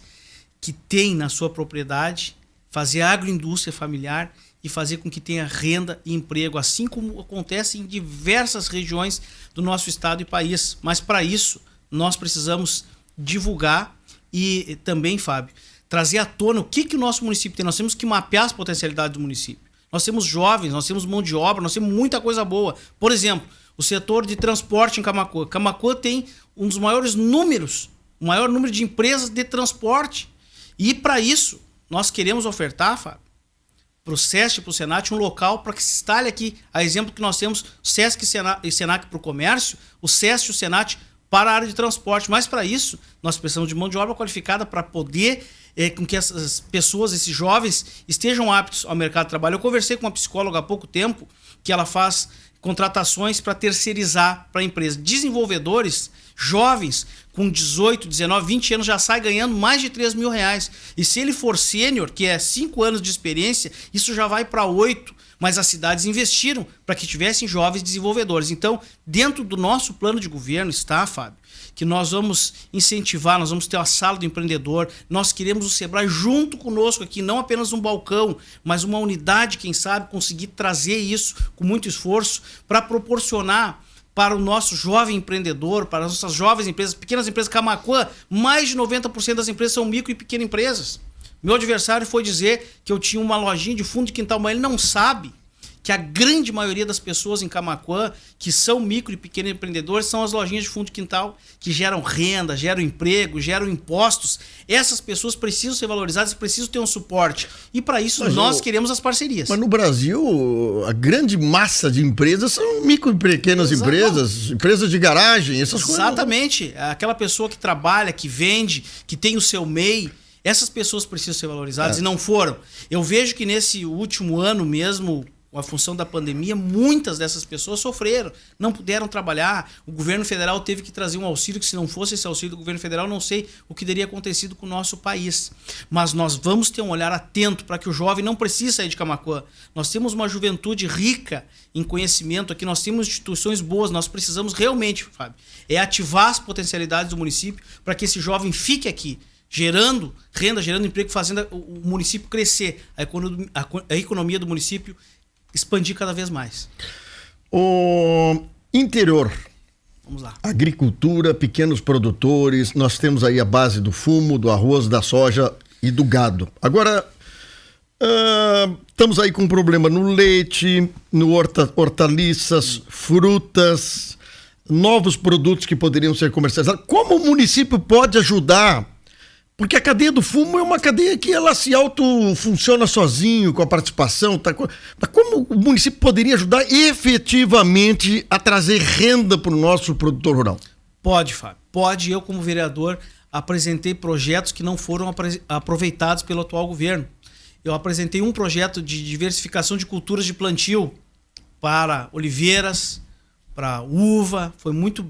que tem na sua propriedade, fazer agroindústria familiar e fazer com que tenha renda e emprego, assim como acontece em diversas regiões do nosso estado e país. Mas para isso, nós precisamos divulgar e também, Fábio, trazer à tona o que o nosso município tem. Nós temos que mapear as potencialidades do município. Nós temos jovens, nós temos mão de obra, nós temos muita coisa boa. Por exemplo, o setor de transporte em Camaquã. Camaquã tem um dos maiores números, o maior número de empresas de transporte. E para isso, nós queremos ofertar, Fábio, para o SESC e para o Senat um local para que se instale aqui, a exemplo que nós temos o SESC e Senac para o comércio, o SESC e o Senat para a área de transporte. Mas para isso, nós precisamos de mão de obra qualificada para poder com que essas pessoas, esses jovens, estejam aptos ao mercado de trabalho. Eu conversei com uma psicóloga há pouco tempo que ela faz contratações para terceirizar para a empresa. Desenvolvedores jovens com 18, 19, 20 anos já sai ganhando mais de 3 mil reais. E se ele for sênior, que é 5 anos de experiência, isso já vai para 8. Mas as cidades investiram para que tivessem jovens desenvolvedores. Então, dentro do nosso plano de governo está, Fábio, que nós vamos incentivar, nós vamos ter a sala do empreendedor, nós queremos o Sebrae junto conosco aqui, não apenas um balcão, mas uma unidade, quem sabe, conseguir trazer isso com muito esforço para proporcionar para o nosso jovem empreendedor, para as nossas jovens empresas, pequenas empresas. Camaquã, mais de 90% das empresas são micro e pequenas empresas. Meu adversário foi dizer que eu tinha uma lojinha de fundo de quintal, mas ele não sabe que a grande maioria das pessoas em Camaquã, que são micro e pequenos empreendedores, são as lojinhas de fundo de quintal, que geram renda, geram emprego, geram impostos. Essas pessoas precisam ser valorizadas, precisam ter um suporte. E para isso nós queremos as parcerias. Mas no Brasil, a grande massa de empresas são micro e pequenas empresas, empresas de garagem, essas coisas. Exatamente. Aquela pessoa que trabalha, que vende, que tem o seu MEI, essas pessoas precisam ser valorizadas e não foram. Eu vejo que nesse último ano mesmo, com a função da pandemia, muitas dessas pessoas sofreram, não puderam trabalhar. O governo federal teve que trazer um auxílio, que se não fosse esse auxílio do governo federal, não sei o que teria acontecido com o nosso país. Mas nós vamos ter um olhar atento para que o jovem não precise sair de Camaquã. Nós temos uma juventude rica em conhecimento aqui, nós temos instituições boas, nós precisamos realmente, Fábio, ativar as potencialidades do município para que esse jovem fique aqui, gerando renda, gerando emprego, fazendo o município crescer, a economia do município expandir cada vez mais. O interior. Vamos lá. Agricultura, pequenos produtores, nós temos aí a base do fumo, do arroz, da soja e do gado. Agora, estamos aí com um problema no leite, no hortaliças, frutas, novos produtos que poderiam ser comercializados. Como o município pode ajudar? Porque a cadeia do fumo é uma cadeia que ela se autofunciona sozinho, com a participação. Como o município poderia ajudar efetivamente a trazer renda para o nosso produtor rural? Pode, Fábio. Pode. Eu, como vereador, apresentei projetos que não foram aproveitados pelo atual governo. Eu apresentei um projeto de diversificação de culturas de plantio para oliveiras, para uva. Foi muito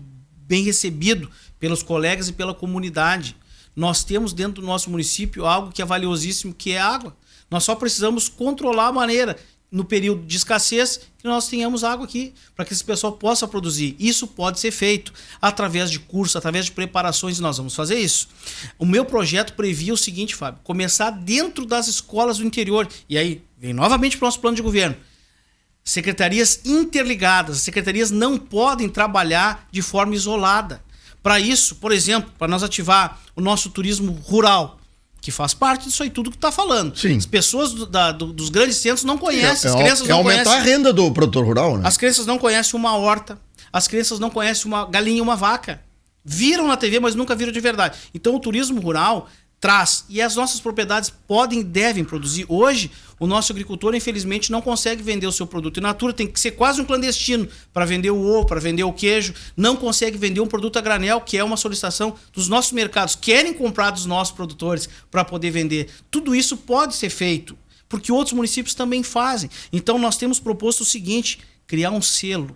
bem recebido pelos colegas e pela comunidade. Nós temos dentro do nosso município algo que é valiosíssimo, que é água. Nós só precisamos controlar a maneira, no período de escassez, que nós tenhamos água aqui, para que esse pessoal possa produzir. Isso pode ser feito através de cursos, através de preparações, e nós vamos fazer isso. O meu projeto previa o seguinte, Fábio, começar dentro das escolas do interior. E aí, vem novamente para o nosso plano de governo. Secretarias interligadas. As secretarias não podem trabalhar de forma isolada. Para isso, por exemplo, para nós ativar o nosso turismo rural, que faz parte disso aí tudo que está falando. Sim. As pessoas dos grandes centros não conhecem, as crianças não aumentar conhecem. A renda do produtor rural, né? As crianças não conhecem uma horta, as crianças não conhecem uma galinha e uma vaca. Viram na TV, mas nunca viram de verdade. Então o turismo rural traz, e as nossas propriedades podem e devem produzir. Hoje, o nosso agricultor, infelizmente, não consegue vender o seu produto in natura, tem que ser quase um clandestino para vender o ovo, para vender o queijo, não consegue vender um produto a granel, que é uma solicitação dos nossos mercados, querem comprar dos nossos produtores para poder vender. Tudo isso pode ser feito, porque outros municípios também fazem. Então, nós temos proposto o seguinte, criar um selo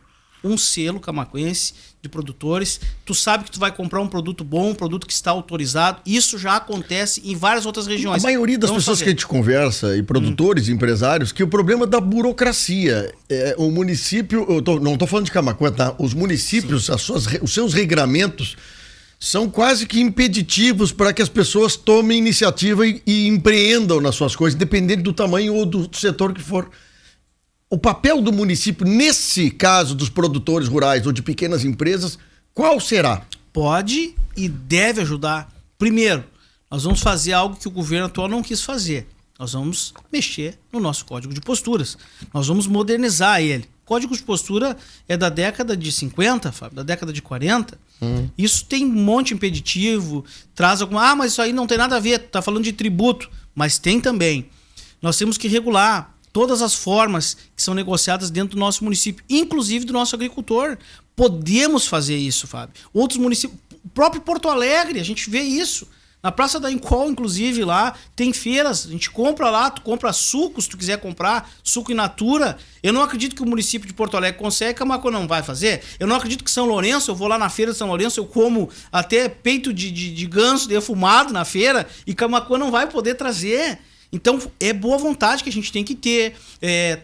camaquense de produtores. Tu sabe que tu vai comprar um produto bom, um produto que está autorizado. Isso já acontece em várias outras regiões. A maioria das pessoas que a gente conversa, e produtores, empresários, que o problema da burocracia. O município, não estou falando de Camaquã, tá? Os municípios, os seus regramentos são quase que impeditivos para que as pessoas tomem iniciativa e empreendam nas suas coisas, dependendo do tamanho ou do setor que for. O papel do município, nesse caso dos produtores rurais ou de pequenas empresas, qual será? Pode e deve ajudar. Primeiro, nós vamos fazer algo que o governo atual não quis fazer. Nós vamos mexer no nosso Código de Posturas. Nós vamos modernizar ele. O Código de Postura é da década de 50, Fábio, da década de 40. Isso tem um monte impeditivo, traz alguma... mas isso aí não tem nada a ver, tá falando de tributo. Mas tem também. Nós temos que regular todas as formas que são negociadas dentro do nosso município, inclusive do nosso agricultor. Podemos fazer isso, Fábio. Outros municípios, o próprio Porto Alegre, a gente vê isso. Na Praça da Incol, inclusive, lá tem feiras, a gente compra lá, tu compra suco, se tu quiser comprar, suco in natura. Eu não acredito que o município de Porto Alegre consegue, Camaquã não vai fazer. Eu não acredito que São Lourenço, eu vou lá na feira de São Lourenço, eu como até peito de ganso defumado na feira, e Camaquã não vai poder trazer. Então, é boa vontade que a gente tem que ter,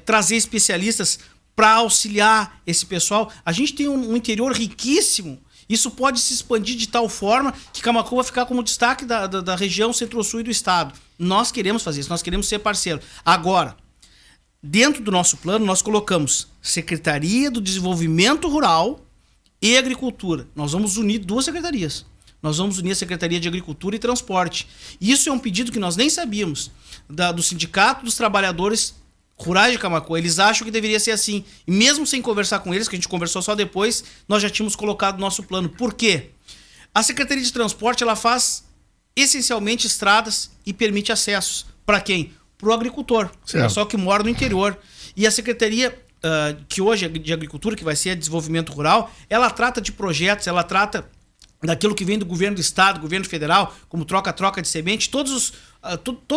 trazer especialistas para auxiliar esse pessoal. A gente tem um interior riquíssimo. Isso pode se expandir de tal forma que Camaquã vai ficar como destaque da região centro-sul e do estado. Nós queremos fazer isso, nós queremos ser parceiro. Agora, dentro do nosso plano, nós colocamos Secretaria do Desenvolvimento Rural e Agricultura. Nós vamos unir duas secretarias. Nós vamos unir a Secretaria de Agricultura e Transporte. Isso é um pedido que nós nem sabíamos, do Sindicato dos Trabalhadores rurais de Camaquã, eles acham que deveria ser assim. E mesmo sem conversar com eles, que a gente conversou só depois, nós já tínhamos colocado o nosso plano. Por quê? A Secretaria de Transporte, ela faz essencialmente estradas e permite acessos. Para quem? Para o agricultor. Só que mora no interior. E a Secretaria, que hoje é de Agricultura, que vai ser de Desenvolvimento Rural, ela trata de projetos, ela trata daquilo que vem do governo do estado, governo federal, como troca-troca de semente, todos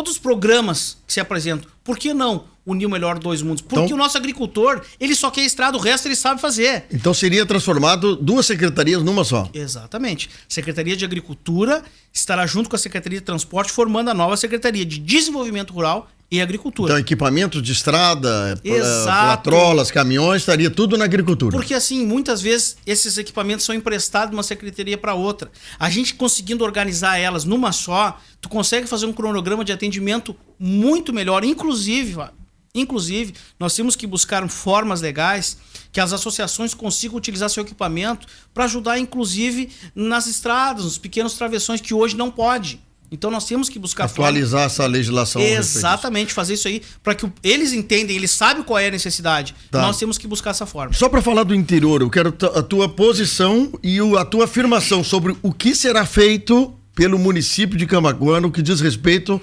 os programas que se apresentam. Por que não unir o melhor dos mundos? Porque Então- o nosso agricultor, ele só quer estrada, o resto ele sabe fazer. Então seria transformado 2 secretarias numa só. Exatamente. Secretaria de Agricultura estará junto com a Secretaria de Transporte formando a nova Secretaria de Desenvolvimento Rural e Agricultura. Então equipamentos de estrada, Exato. patrolas, caminhões, estaria tudo na agricultura. Porque assim, muitas vezes esses equipamentos são emprestados de uma secretaria para outra. A gente conseguindo organizar elas numa só, tu consegue fazer um cronograma de atendimento muito melhor. Inclusive, nós temos que buscar formas legais que as associações consigam utilizar seu equipamento para ajudar, inclusive, nas estradas, nos pequenos travessões que hoje não pode. Então nós temos que buscar Atualizar essa legislação. a respeito disso. Exatamente, fazer isso aí para que eles entendem, eles sabem qual é a necessidade. Tá. Nós temos que buscar essa forma. Só para falar do interior, eu quero a tua posição e a tua afirmação sobre o que será feito pelo município de Camaquã no que diz respeito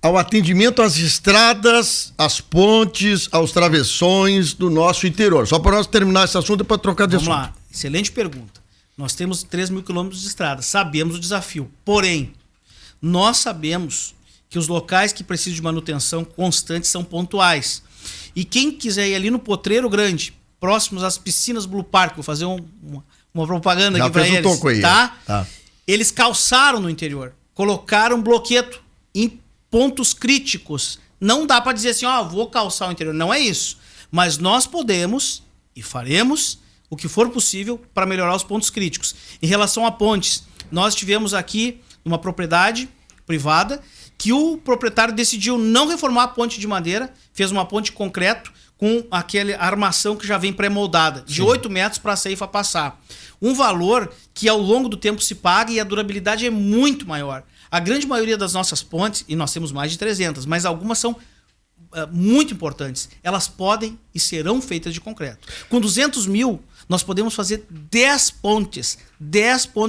ao atendimento às estradas, às pontes, aos travessões do nosso interior. Só para nós terminar esse assunto e para trocar de Vamos assunto. lá, excelente pergunta. Nós temos 3.000 quilômetros de estrada, sabemos o desafio. Porém, nós sabemos que os locais que precisam de manutenção constante são pontuais. E quem quiser ir ali no Potreiro Grande, próximos às piscinas Blue Park, vou fazer uma propaganda Já aqui para fez um eles, toco aí, tá? Eles calçaram no interior, colocaram bloqueto em pontos críticos. Não dá para dizer assim, vou calçar o interior. Não é isso. Mas nós podemos e faremos o que for possível para melhorar os pontos críticos. Em relação a pontes, nós tivemos aqui uma propriedade privada que o proprietário decidiu não reformar a ponte de madeira, fez uma ponte de concreto com aquela armação que já vem pré-moldada, de 8 metros para a ceifa passar. Um valor que ao longo do tempo se paga e a durabilidade é muito maior. A grande maioria das nossas pontes, e nós temos mais de 300, mas algumas são muito importantes, elas podem e serão feitas de concreto. Com 200 mil, nós podemos fazer 10 pontes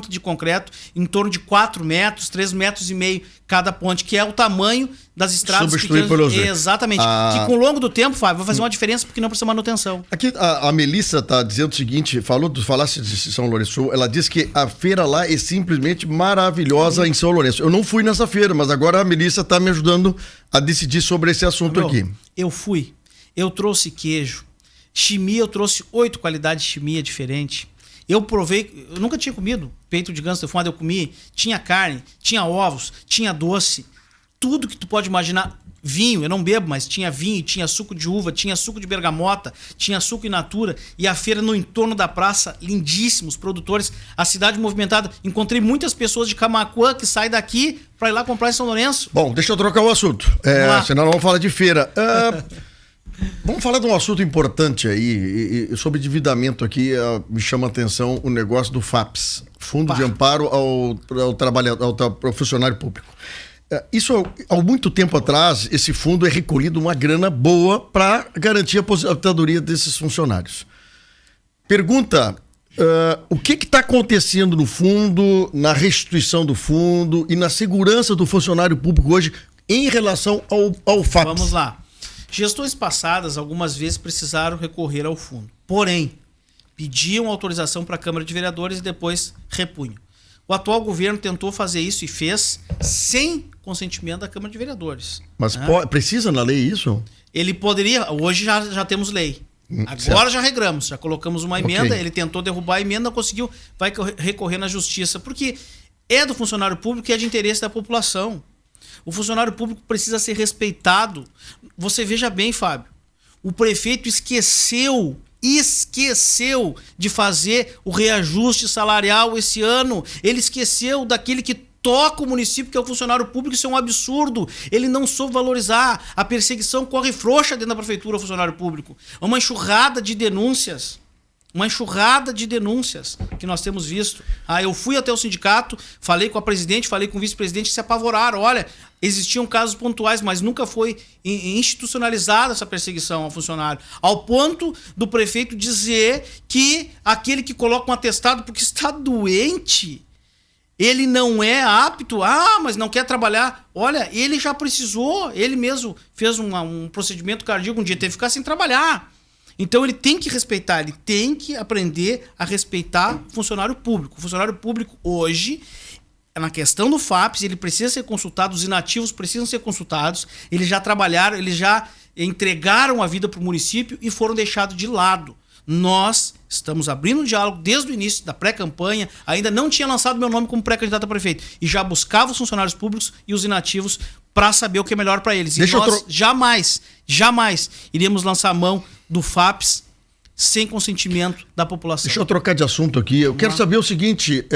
de concreto, em torno de 4 metros, 3 metros e meio cada ponte, que é o tamanho das estradas Substituir pelos dois. Exatamente. Que com o longo do tempo, Fábio, vai fazer uma diferença porque não precisa manutenção. Aqui a Melissa tá dizendo o seguinte, falasse de São Lourenço, ela disse que a feira lá é simplesmente maravilhosa em São Lourenço. Eu não fui nessa feira, mas agora a Melissa tá me ajudando a decidir sobre esse assunto aqui. Eu fui. Eu trouxe queijo. Chimia, eu trouxe 8 qualidades de chimia diferentes. Eu provei, eu nunca tinha comido peito de ganso defumado, eu comi. Tinha carne, tinha ovos, tinha doce. Tudo que tu pode imaginar. Vinho, eu não bebo, mas tinha vinho, tinha suco de uva, tinha suco de bergamota, tinha suco in natura. E a feira no entorno da praça, lindíssimos produtores. A cidade movimentada. Encontrei muitas pessoas de Camaquã que saem daqui para ir lá comprar em São Lourenço. Bom, deixa eu trocar o assunto. Senão não vamos falar de feira. Vamos falar de um assunto importante aí, e sobre endividamento aqui, me chama a atenção o negócio do FAPS, Fundo de Amparo ao Trabalhador, ao Funcionário Público. Isso, há muito tempo atrás, esse fundo é recolhido uma grana boa para garantir a aposentadoria desses funcionários. Pergunta, o que está acontecendo no fundo, na restituição do fundo e na segurança do funcionário público hoje em relação ao FAPS? Vamos lá. Gestões passadas, algumas vezes, precisaram recorrer ao fundo. Porém, pediam autorização para a Câmara de Vereadores e depois repunham. O atual governo tentou fazer isso e fez sem consentimento da Câmara de Vereadores. Mas precisa na lei isso? Ele poderia, hoje já temos lei. Agora certo. já regramos, já colocamos uma emenda, ele tentou derrubar a emenda, não conseguiu, vai recorrer na justiça, porque é do funcionário público e é de interesse da população. O funcionário público precisa ser respeitado. Você veja bem, Fábio, o prefeito esqueceu de fazer o reajuste salarial esse ano. Ele esqueceu daquele que toca o município, que é o funcionário público. Isso é um absurdo. Ele não soube valorizar. A perseguição corre frouxa dentro da prefeitura ao funcionário público. É uma enxurrada de denúncias. uma enxurrada de denúncias que nós temos visto. Eu fui até o sindicato, falei com a presidente, falei com o vice-presidente, que se apavoraram. Olha, existiam casos pontuais, mas nunca foi institucionalizada essa perseguição ao funcionário. Ao ponto do prefeito dizer que aquele que coloca um atestado porque está doente, ele não é apto, mas não quer trabalhar. Olha, ele já precisou, ele mesmo fez um procedimento cardíaco, um dia teve que ficar sem trabalhar. Então ele tem que respeitar, ele tem que aprender a respeitar o funcionário público. O funcionário público hoje, na questão do FAPES, ele precisa ser consultado, os inativos precisam ser consultados, eles já trabalharam, eles já entregaram a vida para o município e foram deixados de lado. Nós estamos abrindo um diálogo desde o início da pré-campanha, ainda não tinha lançado meu nome como pré-candidato a prefeito, e já buscava os funcionários públicos e os inativos para saber o que é melhor para eles. E nós jamais iríamos lançar a mão do FAPES sem consentimento da população. Deixa eu trocar de assunto aqui. Eu quero saber o seguinte,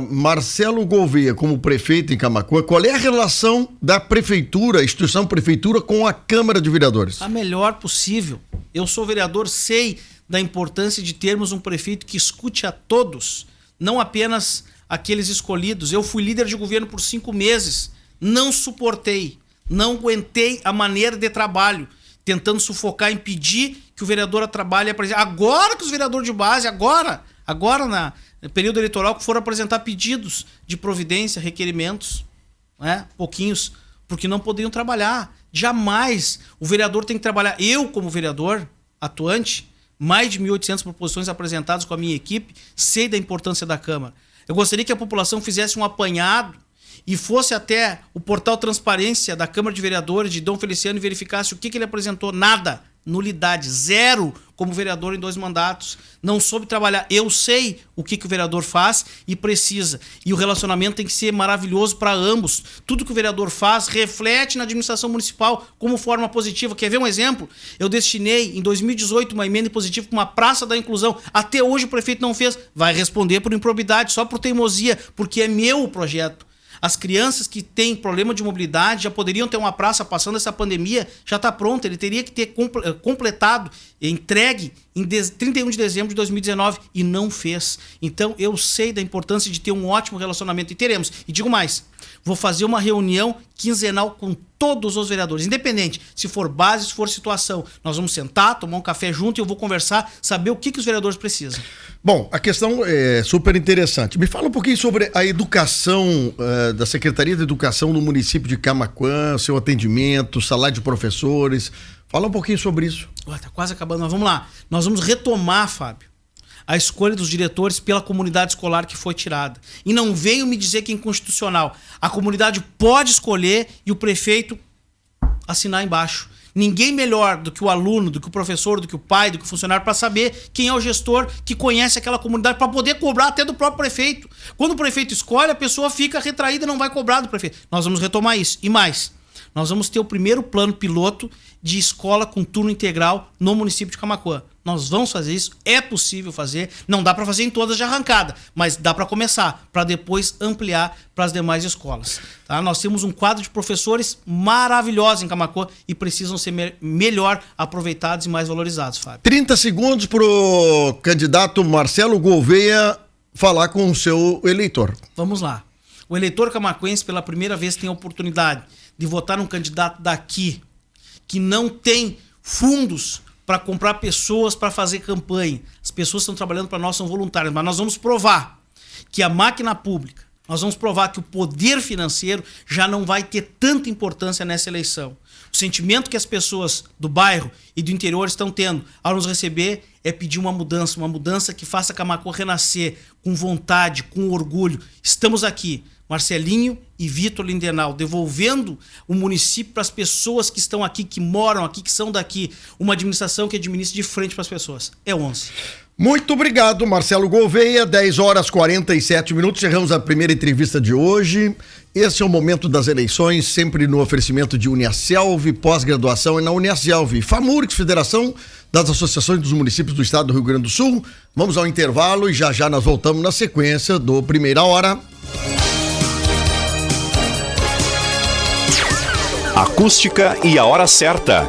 Marcelo Gouveia, como prefeito em Camaquã, qual é a relação da prefeitura, instituição prefeitura, com a Câmara de Vereadores? A melhor possível. Eu sou vereador, sei da importância de termos um prefeito que escute a todos, não apenas aqueles escolhidos. Eu fui líder de governo por 5 meses, não suportei, não aguentei a maneira de trabalho, tentando sufocar, impedir que o vereador trabalhe. Agora que os vereadores de base, agora no período eleitoral, que foram apresentar pedidos de providência, requerimentos, né, pouquinhos, porque não podiam trabalhar. Jamais o vereador tem que trabalhar. Eu, como vereador atuante, mais de 1.800 proposições apresentadas com a minha equipe, sei da importância da Câmara. Eu gostaria que a população fizesse um apanhado e fosse até o portal Transparência da Câmara de Vereadores de Dom Feliciano e verificasse o que ele apresentou. Nada. Nulidade. 0 como vereador em 2 mandatos. Não soube trabalhar. Eu sei o que o vereador faz e precisa. E o relacionamento tem que ser maravilhoso para ambos. Tudo que o vereador faz reflete na administração municipal como forma positiva. Quer ver um exemplo? Eu destinei em 2018 uma emenda positiva para uma praça da inclusão. Até hoje o prefeito não fez. Vai responder por improbidade, só por teimosia, porque é meu o projeto. As crianças que têm problema de mobilidade já poderiam ter uma praça passando essa pandemia, já está pronta. Ele teria que ter completado, entregue em 31 de dezembro de 2019 e não fez. Então eu sei da importância de ter um ótimo relacionamento e teremos. E digo mais, vou fazer uma reunião quinzenal com todos os vereadores, independente se for base, se for situação. Nós vamos sentar, tomar um café junto e eu vou conversar, saber o que os vereadores precisam. Bom, a questão é super interessante. Me fala um pouquinho sobre a educação da Secretaria de Educação do município de Camaquã, seu atendimento, salário de professores. Fala um pouquinho sobre isso. Tá quase acabando, mas vamos lá. Nós vamos retomar, Fábio, a escolha dos diretores pela comunidade escolar que foi tirada. E não venham me dizer que é inconstitucional. A comunidade pode escolher e o prefeito assinar embaixo. Ninguém melhor do que o aluno, do que o professor, do que o pai, do que o funcionário para saber quem é o gestor que conhece aquela comunidade, para poder cobrar até do próprio prefeito. Quando o prefeito escolhe, a pessoa fica retraída e não vai cobrar do prefeito. Nós vamos retomar isso. E mais, nós vamos ter o primeiro plano piloto de escola com turno integral no município de Camaquã. Nós vamos fazer isso, é possível fazer, não dá para fazer em todas de arrancada, mas dá para começar, para depois ampliar para as demais escolas. Tá? Nós temos um quadro de professores maravilhosos em Camaquã e precisam ser melhor aproveitados e mais valorizados, Fábio. 30 segundos pro candidato Marcelo Gouveia falar com o seu eleitor. Vamos lá. O eleitor camaquense pela primeira vez tem a oportunidade de votar num candidato daqui que não tem fundos para comprar pessoas para fazer campanha. As pessoas que estão trabalhando para nós são voluntárias, mas nós vamos provar que a máquina pública, nós vamos provar que o poder financeiro já não vai ter tanta importância nessa eleição. O sentimento que as pessoas do bairro e do interior estão tendo ao nos receber é pedir uma mudança que faça Camaquã renascer com vontade, com orgulho. Estamos aqui, Marcelinho e Vitor Lindenau, devolvendo o município para as pessoas que estão aqui, que moram aqui, que são daqui. Uma administração que administra de frente para as pessoas. É 11. Muito obrigado, Marcelo Gouveia. 10h47. Cerramos a primeira entrevista de hoje. Esse é o momento das eleições, sempre no oferecimento de Uniaselv, pós-graduação é na Uniaselv. FAMURX, Federação das Associações dos Municípios do Estado do Rio Grande do Sul. Vamos ao intervalo e já nós voltamos na sequência do Primeira Hora. Acústica e a hora certa.